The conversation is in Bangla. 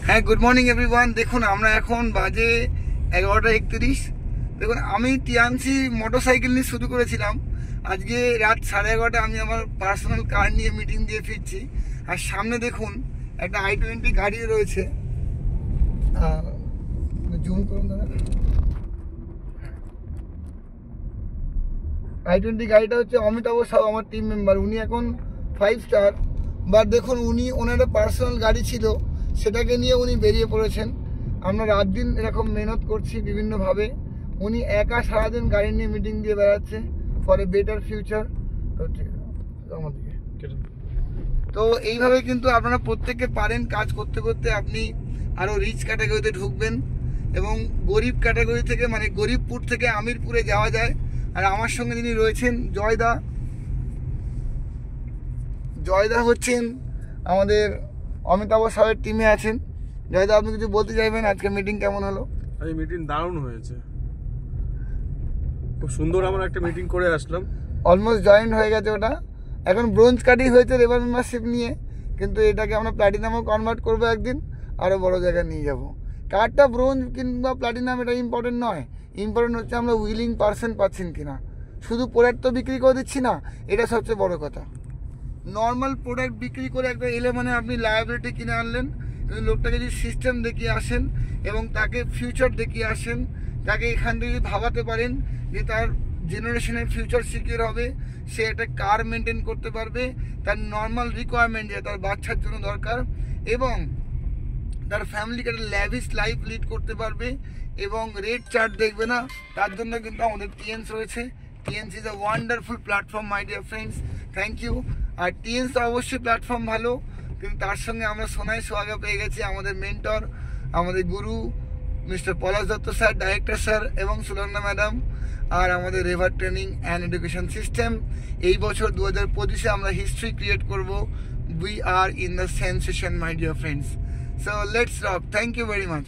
হ্যাঁ, গুড মর্নিং এভরিওয়ান। দেখুন আমরা এখন বাজে 11:31। দেখুন আমি টিএমসি মোটরসাইকেল নিয়ে শুরু করেছিলাম। আজকে রাত 11:30 আমি আমার পার্সোনাল কার নিয়ে মিটিং দিয়ে ফিরছি। আর সামনে দেখুন একটা i20 গাড়ি রয়েছে। জুম করুন দাদা। i20 গাড়িটা হচ্ছে অমিতাভ সাউ, আমার টিম মেম্বার। উনি এখন 5 স্টার, বাট দেখুন ওনার পার্সোনাল গাড়ি ছিল, সেটাকে নিয়ে উনি বেরিয়ে পড়েছেন। আমরা রাত দিন এরকম মেহনত করছি বিভিন্নভাবে। উনি একা সারাদিন গাড়ি নিয়ে মিটিং দিয়ে বেড়াচ্ছে ফর এ বেটার ফিউচার। তো ঠিক আমাদেরকে তো এইভাবে কিন্তু আপনারা প্রত্যেকে পারেন। কাজ করতে করতে আপনি আরও রিচ ক্যাটাগরিতে ঢুকবেন এবং গরিব ক্যাটাগরি থেকে, মানে গরিবপুর থেকে আমিরপুরে যাওয়া যায়। আর আমার সঙ্গে যিনি রয়েছেন জয়দা হচ্ছেন আমাদের অমিতাভ সাউয়ের টিমে আছেন। জয়দা, আপনি কিছু বলতে চাইবেন? আজকে মিটিং কেমন হলো? এই মিটিং দারুণ হয়েছে, খুব সুন্দর। আমরা একটা মিটিং করে আসলাম, অলমোস্ট জয়েন্ট হয়ে গেছে ওটা। এখন ব্রোঞ্জ কার্ডই হয়েছে লেবার মেম্বারশিপ নিয়ে, কিন্তু এটাকে আমরা প্ল্যাটিনামও কনভার্ট করবো একদিন, আরও বড় জায়গায় নিয়ে যাব। কার্ডটা ব্রোঞ্জ কিংবা প্ল্যাটিনাম এটা ইম্পর্টেন্ট নয়, ইম্পর্টেন্ট হচ্ছে আমরা উইলিং পার্সন পাচ্ছেন কিনা। শুধু প্রোডাক্ট তো বিক্রি করে দিচ্ছি না, এটা সবচেয়ে বড় কথা। নর্মাল প্রোডাক্ট বিক্রি করে একটা এলে মানে আপনি লায়াবিলিটি কিনে আনলেন, কিন্তু লোকটাকে যদি সিস্টেম দেখিয়ে আসেন এবং তাকে ফিউচার দেখিয়ে আসেন, তাকে এখান থেকে যদি ভাবাতে পারেন যে তার জেনারেশনের ফিউচার সিকিউর হবে, সে একটা কার মেনটেন করতে পারবে, তার নর্মাল রিকোয়ারমেন্ট যে তার বাচ্চার জন্য দরকার, এবং তার ফ্যামিলিকে একটা ল্যাভিশ লাইফ লিড করতে পারবে এবং রেড চার্ট দেখবে না, তার জন্য কিন্তু আমাদের টিএনস রয়েছে। TNS is a wonderful platform my dear friends, thank you. আর টিএনস তো অবশ্যই প্ল্যাটফর্ম ভালো, কিন্তু তার সঙ্গে আমরা সোনাই সোহাগা পেয়ে গেছি আমাদের মেন্টর, আমাদের গুরু mister Palash Dutta sir, director sir, এবং সুলগ্না ম্যাডাম, আর আমাদের Rever training and education system. এই বছর 2025-এ আমরা হিস্ট্রি ক্রিয়েট করব। We are in the sensation my dear friends, so let's rock. Thank you very much.